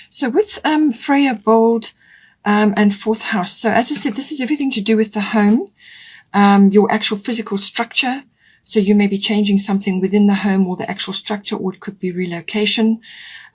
So with Freya Bold and fourth house. So as I said, this is everything to do with the home, your actual physical structure. So you may be changing something within the home or the actual structure, or it could be relocation,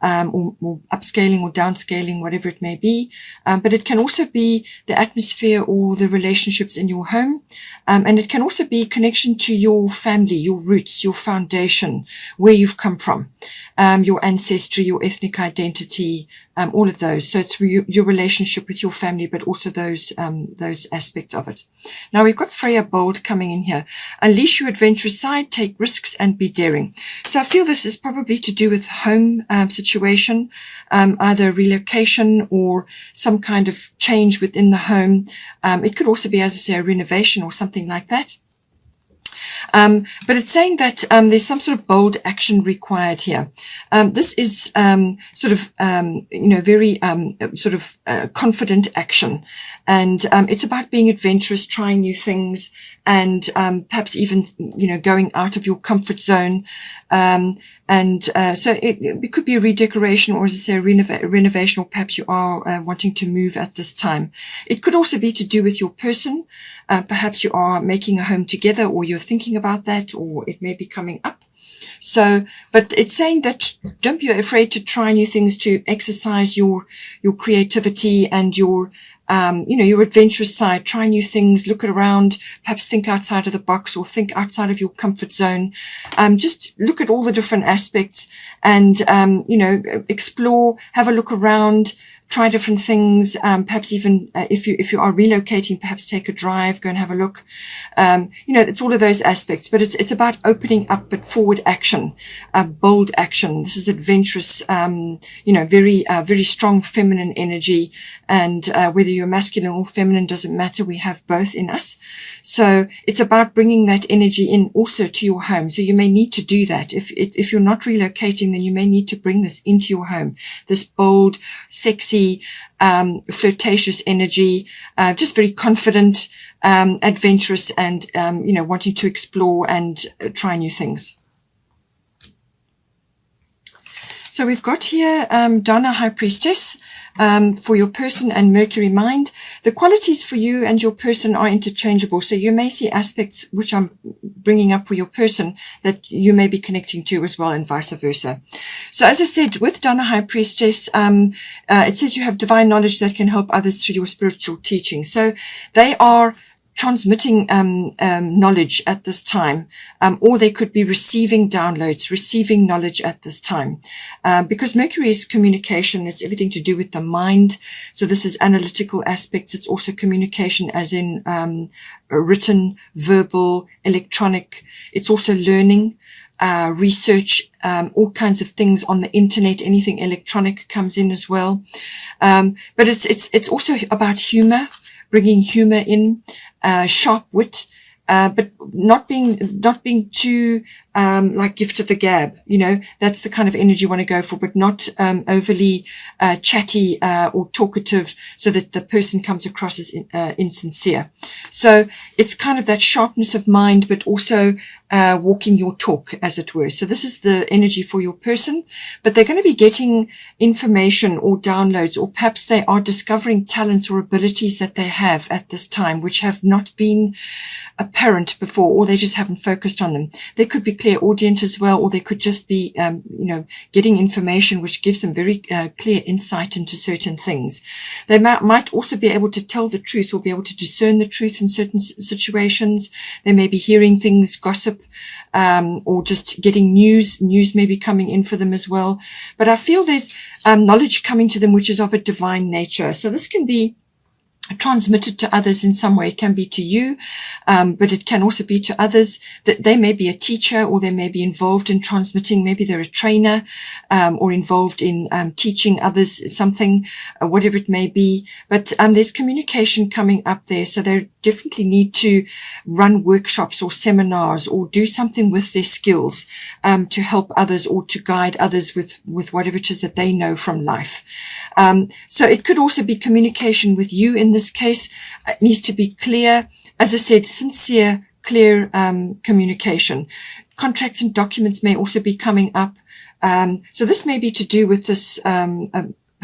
or upscaling or downscaling, whatever it may be. But it can also be the atmosphere or the relationships in your home. And it can also be connection to your family, your roots, your foundation, where you've come from, your ancestry, your ethnic identity, all of those. So it's your relationship with your family, but also those aspects of it. Now we've got Freya Bold coming in here. Unleash your adventurous side, take risks and be daring. So I feel this is probably to do with home situation, either relocation or some kind of change within the home. It could also be, as I say, a renovation or something like that. But it's saying that there's some sort of bold action required here. This is sort of, very sort of confident action. And it's about being adventurous, trying new things, and perhaps even, going out of your comfort zone. So it could be a redecoration, or as I say, a renovation, or perhaps you are wanting to move at this time. It could also be to do with your person. Perhaps you are making a home together, or you're thinking about that, or it may be coming up. So, but it's saying that don't be afraid to try new things, to exercise your creativity and your adventurous side. Try new things, look around, perhaps think outside of the box, or think outside of your comfort zone. Just look at all the different aspects and, explore, have a look around, try different things. Perhaps even if you are relocating, perhaps take a drive, go and have a look. It's all of those aspects, but it's about opening up, but forward action, bold action. This is adventurous, very strong feminine energy. And whether you're masculine or feminine doesn't matter. We have both in us. So it's about bringing that energy in also to your home. So you may need to do that. If you're not relocating, then you may need to bring this into your home. This bold, sexy, flirtatious energy, just very confident, adventurous, and, wanting to explore and try new things. So we've got here Donna, High Priestess, for your person, and Mercury, Mind. The qualities for you and your person are interchangeable. So you may see aspects which I'm bringing up for your person that you may be connecting to as well, and vice versa. So as I said, with Donna, High Priestess, it says you have divine knowledge that can help others through your spiritual teaching. So they are transmitting knowledge at this time, or they could be receiving downloads, receiving knowledge at this time, because Mercury is communication. It's everything to do with the mind. So this is analytical aspects. It's also communication, as in written, verbal, electronic. It's also learning, research, all kinds of things on the internet. Anything electronic comes in as well. But it's also about humor, bringing humor in, sharp wit, but not being too like gift of the gab. That's the kind of energy you want to go for, but not overly chatty or talkative, so that the person comes across as insincere. So it's kind of that sharpness of mind, but also walking your talk, as it were. So this is the energy for your person, but they're going to be getting information or downloads, or perhaps they are discovering talents or abilities that they have at this time, which have not been apparent before, or they just haven't focused on them. They could be clairaudient as well, or they could just be, getting information which gives them very clear insight into certain things. They might also be able to tell the truth, or be able to discern the truth in certain situations. They may be hearing things, gossip, or just getting news. News may be coming in for them as well. But I feel there's knowledge coming to them which is of a divine nature. So this can be transmitted to others in some way. It can be to you, but it can also be to others. That they may be a teacher, or they may be involved in transmitting. Maybe they're a trainer, or involved in teaching others something, whatever it may be. But there's communication coming up there, so they definitely need to run workshops or seminars, or do something with their skills to help others, or to guide others with whatever it is that they know from life. So it could also be communication with you. In this case, it needs to be clear, as I said, sincere, clear communication. Contracts and documents may also be coming up. So this may be to do with this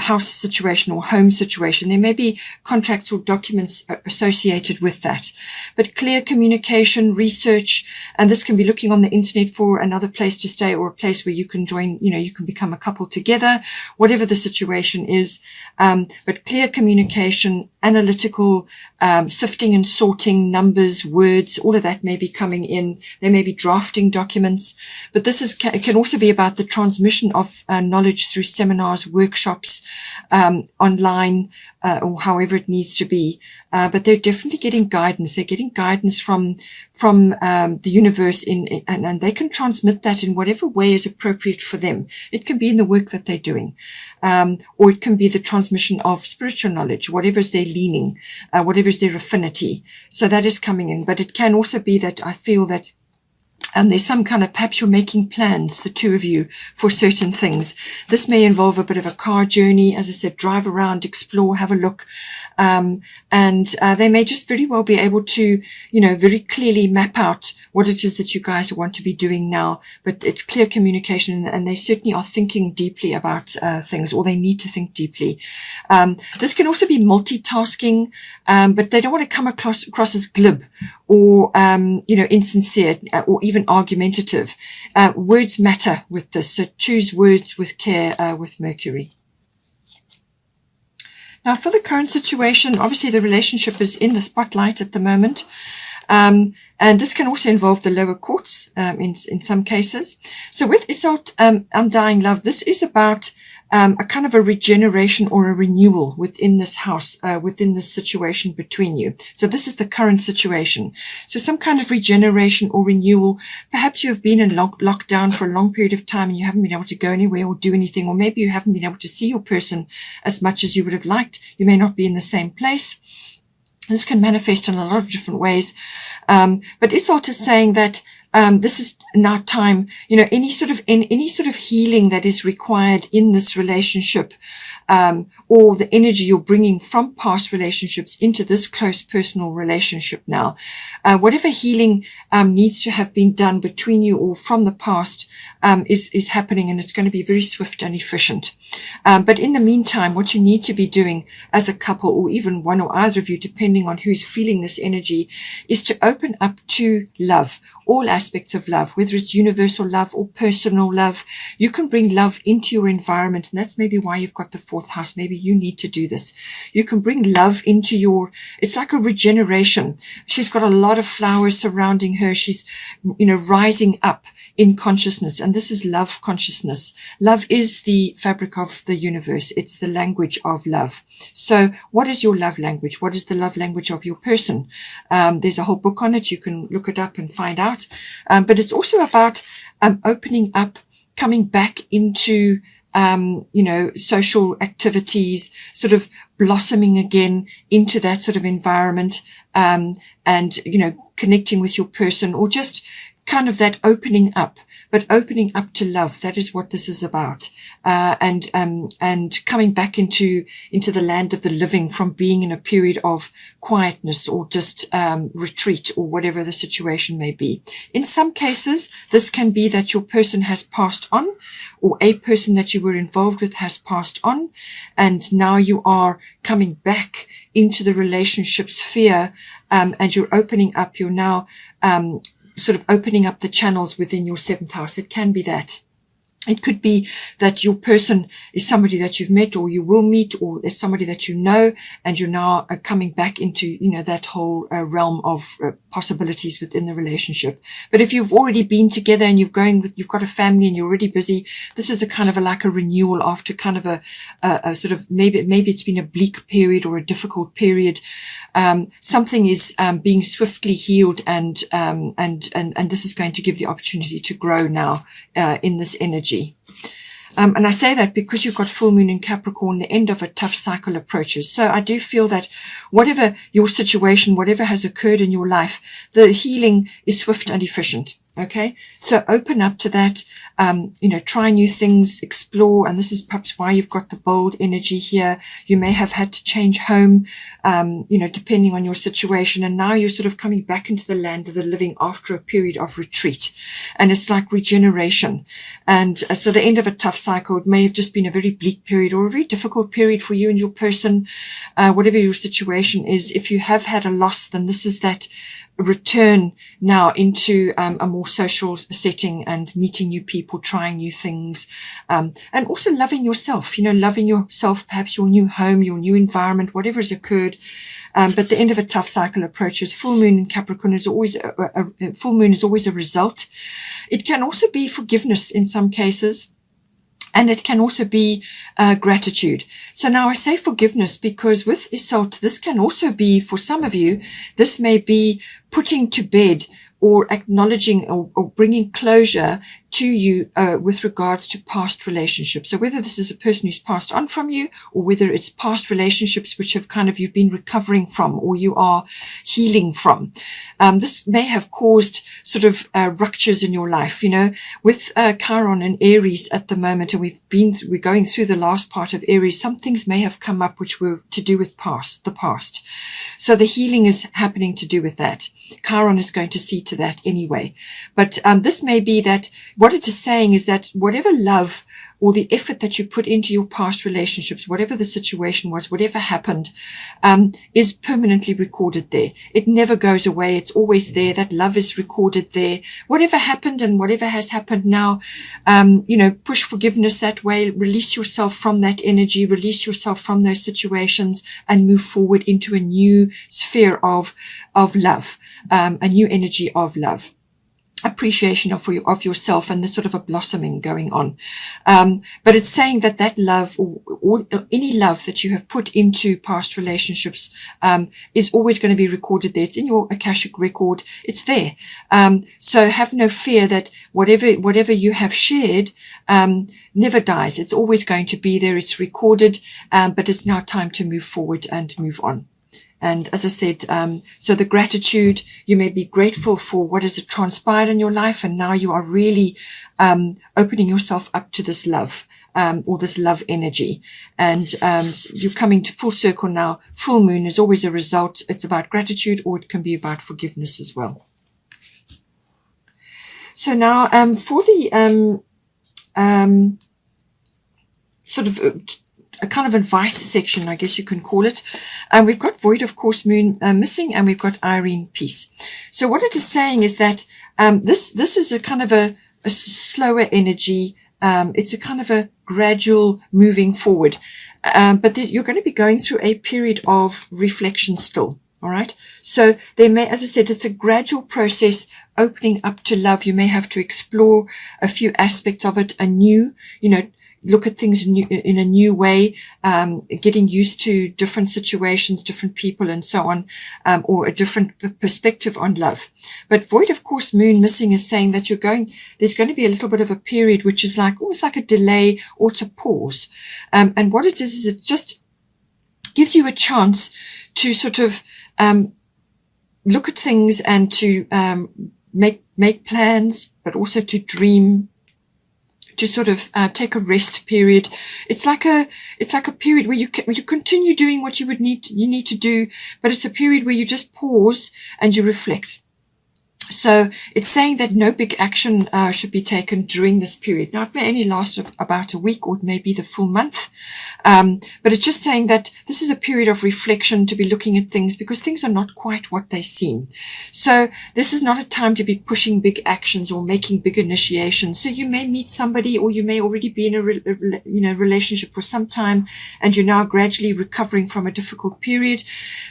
house situation or home situation. There may be contracts or documents associated with that. But clear communication, research, and this can be looking on the internet for another place to stay or a place where you can join, you can become a couple together, whatever the situation is. But clear communication, analytical, sifting and sorting, numbers, words, all of that may be coming in. They may be drafting documents, but this can also be about the transmission of knowledge through seminars, workshops, online, or however it needs to be. But they're definitely getting guidance. They're getting guidance from the universe and they can transmit that in whatever way is appropriate for them. It can be in the work that they're doing, or it can be the transmission of spiritual knowledge, whatever is their leaning, whatever is their affinity. So that is coming in. But it can also be that I feel that there's some kind of, perhaps you're making plans, the two of you, for certain things. This may involve a bit of a car journey, as I said, drive around, explore, have a look. And they may just very well be able to, very clearly map out what it is that you guys want to be doing now. But it's clear communication, and they certainly are thinking deeply about things, or they need to think deeply. This can also be multitasking, but they don't want to come across as glib or, insincere or even argumentative. Words matter with this, so choose words with care with Mercury. Now, for the current situation, obviously the relationship is in the spotlight at the moment. And this can also involve the lower courts in some cases. So with Isolde, Undying Love, this is about a kind of a regeneration or a renewal within this house, within this situation between you. So this is the current situation. So some kind of regeneration or renewal. Perhaps you have been in lockdown for a long period of time and you haven't been able to go anywhere or do anything, or maybe you haven't been able to see your person as much as you would have liked. You may not be in the same place. This can manifest in a lot of different ways. But Isolde is saying that this is now time, any sort of healing that is required in this relationship, or the energy you're bringing from past relationships into this close personal relationship now. Whatever healing needs to have been done between you or from the past is happening, and it's going to be very swift and efficient. But in the meantime, what you need to be doing as a couple, or even one or either of you, depending on who's feeling this energy, is to open up to love, all aspects of love, whether it's universal love or personal love. You can bring love into your environment, and that's maybe why you've got the fourth house. Maybe you need to do this. You can bring love into it's like a regeneration. She's got a lot of flowers surrounding her. She's, rising up in consciousness, and this is love consciousness. Love is the fabric of the universe. It's the language of love. So what is your love language? What is the love language of your person? There's a whole book on it. You can look it up and find out. But it's also about opening up, coming back into social activities, sort of blossoming again into that sort of environment, and connecting with your person, or just kind of that opening up, but opening up to love. That is what this is about. And coming back into the land of the living from being in a period of quietness or just retreat, or whatever the situation may be. In some cases, this can be that your person has passed on, or a person that you were involved with has passed on, and now you are coming back into the relationship sphere, and you're opening up. You're now sort of opening up the channels within your seventh house. It can be that. It could be that your person is somebody that you've met or you will meet, or it's somebody that you know, and you're now coming back into, that whole realm of possibilities within the relationship. But if you've already been together and you've got a family and you're already busy, this is a kind of like a renewal after kind of a sort of, maybe it's been a bleak period or a difficult period. Something is being swiftly healed, and this is going to give the opportunity to grow now in this energy. And I say that because you've got full moon in Capricorn, the end of a tough cycle approaches. So I do feel that whatever your situation, whatever has occurred in your life, the healing is swift and efficient. Okay, so open up to that, try new things, explore, and this is perhaps why you've got the bold energy here. You may have had to change home, depending on your situation, and now you're sort of coming back into the land of the living after a period of retreat, and it's like regeneration. And so the end of a tough cycle, it may have just been a very bleak period or a very difficult period for you and your person, whatever your situation is. If you have had a loss, then this is that return now into a more social setting and meeting new people, trying new things, and also loving yourself, perhaps your new home, your new environment, whatever has occurred. But the end of a tough cycle approaches. Full moon in Capricorn is always full moon is always a result. It can also be forgiveness in some cases. And it can also be gratitude. So now I say forgiveness because with Isolde, this can also be, for some of you, this may be putting to bed or acknowledging or bringing closure to you with regards to past relationships. So whether this is a person who's passed on from you or whether it's past relationships which have you've been recovering from or you are healing from. This may have caused sort of ruptures in your life, with Chiron and Aries at the moment, and we're going through the last part of Aries. Some things may have come up which were to do with the past. So the healing is happening to do with that. Chiron is going to see to that anyway. But this may be that what it is saying is that whatever love or the effort that you put into your past relationships, whatever the situation was, whatever happened, is permanently recorded there. It never goes away. It's always there. That love is recorded there. Whatever happened and whatever has happened now, push forgiveness that way, release yourself from that energy, release yourself from those situations and move forward into a new sphere of love, a new energy of love. Appreciation of yourself and there's sort of a blossoming going on. But it's saying that love or any love that you have put into past relationships is always going to be recorded there. It's in your Akashic record. It's there. So have no fear that whatever you have shared never dies. It's always going to be there. It's recorded, but it's now time to move forward and move on. And as I said, so the gratitude, you may be grateful for what has transpired in your life. And now you are really opening yourself up to this love or this love energy. And you're coming to full circle now. Full moon is always a result. It's about gratitude or it can be about forgiveness as well. So now for the sort of a kind of advice section, I guess you can call it. We've got Void of Course Moon missing, and we've got Irene Peace. So what it is saying is that this is a kind of a slower energy. It's a kind of a gradual moving forward. But you're going to be going through a period of reflection still. All right. So there may, as I said, it's a gradual process opening up to love. You may have to explore a few aspects of it anew, look at things in a new way, getting used to different situations, different people and so on, or a different perspective on love. But Void of Course Moon missing is saying that there's going to be a little bit of a period which is almost like a delay or it's a pause. And what it is it just gives you a chance to sort of look at things and to make plans, but also to dream, to sort of take a rest period. It's like a period where you continue doing what you need to do, but it's a period where you just pause and you reflect. So it's saying that no big action should be taken during this period. Now, it may only last about a week or it may be the full month. But it's just saying that this is a period of reflection to be looking at things because things are not quite what they seem. So this is not a time to be pushing big actions or making big initiations. So you may meet somebody or you may already be in a relationship for some time and you're now gradually recovering from a difficult period.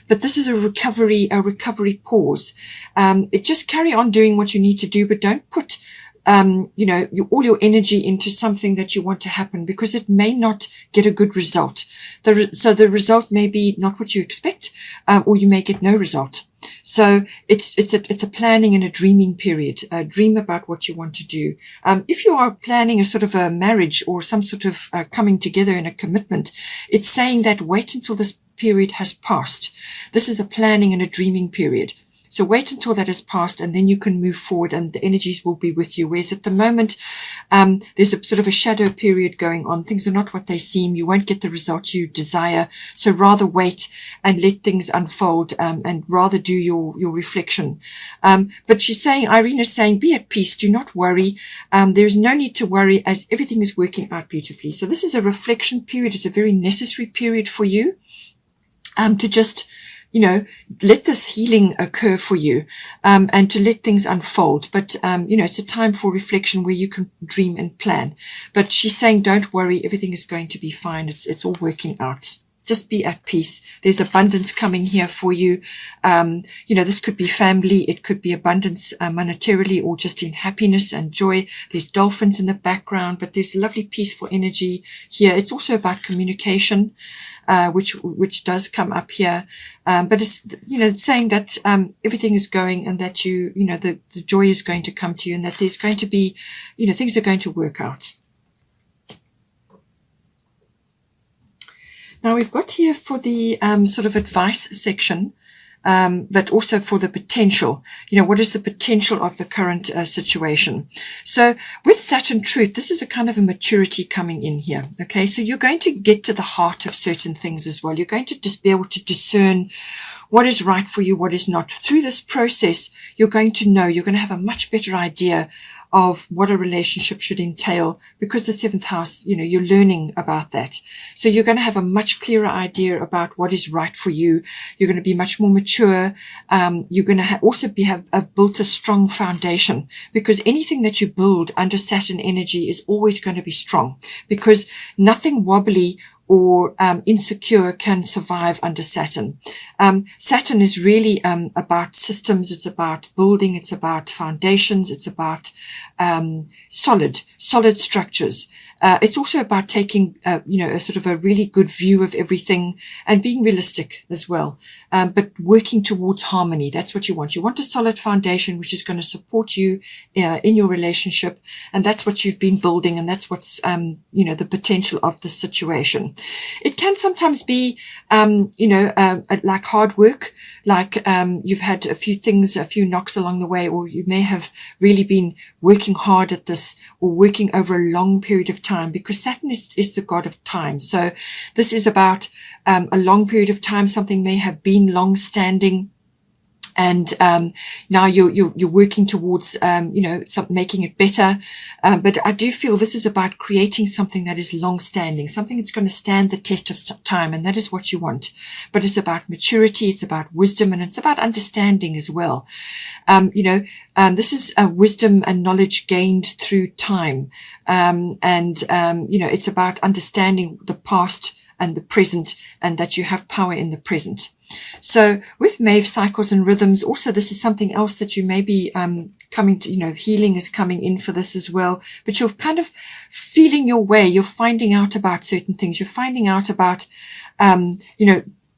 But this is a recovery pause. It just carry on doing what you need to do, but don't put all your energy into something that you want to happen because it may not get a good result. So the result may be not what you expect, or you may get no result. So it's a planning and a dreaming period. Dream about what you want to do. If you are planning a sort of a marriage or some sort of coming together in a commitment, it's saying that wait until this period has passed. This is a planning and a dreaming period. So wait until that has passed, and then you can move forward and the energies will be with you. Whereas at the moment, there's a sort of a shadow period going on. Things are not what they seem. You won't get the results you desire. So rather wait and let things unfold, and rather do your reflection. But she's saying, Irene is saying, be at peace. Do not worry. There's no need to worry, as everything is working out beautifully. So this is a reflection period. It's a very necessary period for you, to just, let this healing occur for you, and to let things unfold. But, it's a time for reflection where you can dream and plan. But she's saying, don't worry, everything is going to be fine. It's all working out. Just be at peace. There's abundance coming here for you. This could be family. It could be abundance monetarily, or just in happiness and joy. There's dolphins in the background, but there's lovely peaceful energy here. It's also about communication, which does come up here. But it's, it's saying that everything is going, and that the joy is going to come to you, and that there's going to be, things are going to work out. Now we've got here for the sort of advice section, but also for the potential. What is the potential of the current situation? So with Saturn Truth, this is a kind of a maturity coming in here. Okay, so you're going to get to the heart of certain things as well. You're going to just be able to discern what is right for you, what is not. Through this process, you're going to know, you're going to have a much better idea of what a relationship should entail, because the 7th house, you're learning about that. So you're going to have a much clearer idea about what is right for you. You're going to be much more mature. You're going to have built a strong foundation, because anything that you build under Saturn energy is always going to be strong, because nothing wobbly or insecure can survive under Saturn. Saturn is really about systems. It's about building. It's about foundations. It's about solid structures. It's also about taking, a sort of a really good view of everything, and being realistic as well, but working towards harmony. That's what you want. You want a solid foundation which is going to support you in your relationship, and that's what you've been building, and that's what's, the potential of the situation. It can sometimes be, like hard work, like you've had a few knocks along the way, or you may have really been working hard at this, or working over a long period of time, because Saturn is the god of time. So this is about a long period of time. Something may have been long standing, and now you're working towards making it better, but I do feel this is about creating something that is long standing, something that's going to stand the test of time, and that is what you want. But it's about maturity, it's about wisdom, and it's about understanding as well. This is wisdom and knowledge gained through time, it's about understanding the past and the present, and that you have power in the present. So with Maeve, cycles and rhythms, also this is something else that you may be coming to, healing is coming in for this as well. But you're kind of feeling your way. You're finding out about certain things. You're finding out about,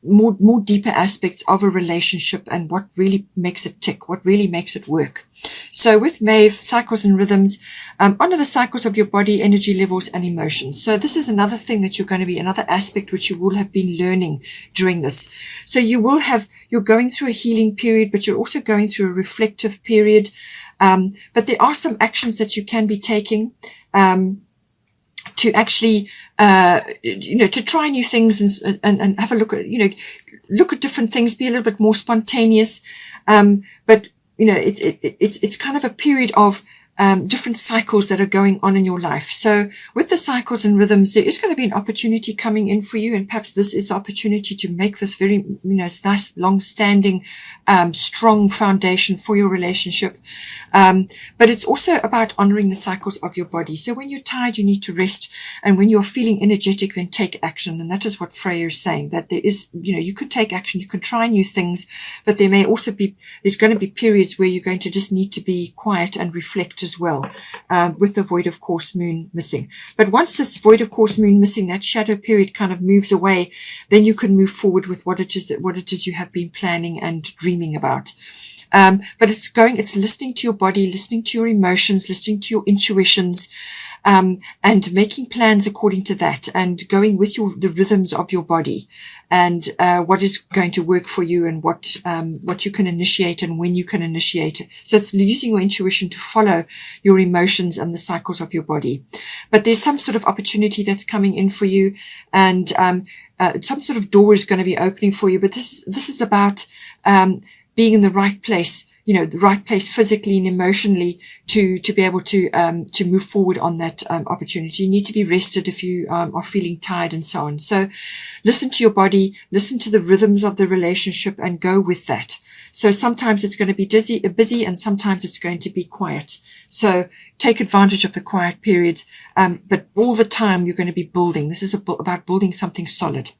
more deeper aspects of a relationship, and what really makes it tick, what really makes it work. So with Maeve, cycles and rhythms, honor the cycles of your body, energy levels, and emotions. So this is another thing that you're going to be, another aspect which you will have been learning during this. So you're going through a healing period, but you're also going through a reflective period. But there are some actions that you can be taking, to actually, to try new things and have a look at, look at different things, be a little bit more spontaneous. But, it's kind of a period of different cycles that are going on in your life. So with the cycles and rhythms, there is going to be an opportunity coming in for you, and perhaps this is the opportunity to make this very, nice, long-standing, strong foundation for your relationship. But it's also about honoring the cycles of your body. So when you're tired, you need to rest, and when you're feeling energetic, then take action. And that is what Freya is saying, that there is, you can take action, you can try new things, but there may also be, there's going to be periods where you're going to just need to be quiet and reflect as well, with the void of course moon missing. But once this void of course moon missing, that shadow period kind of moves away, then you can move forward with what it is you have been planning and dreaming about. But it's listening to your body, listening to your emotions, listening to your intuitions, and making plans according to that, and going with the rhythms of your body, and what is going to work for you, and what you can initiate and when you can initiate it. So it's using your intuition to follow your emotions and the cycles of your body. But there's some sort of opportunity that's coming in for you, and some sort of door is going to be opening for you. But this is about being in the right place, the right place physically and emotionally to be able to move forward on that opportunity. You need to be rested if you are feeling tired and so on. So listen to your body, listen to the rhythms of the relationship, and go with that. So sometimes it's going to be busy, and sometimes it's going to be quiet. So take advantage of the quiet periods, but all the time you're going to be building. This is about building something solid.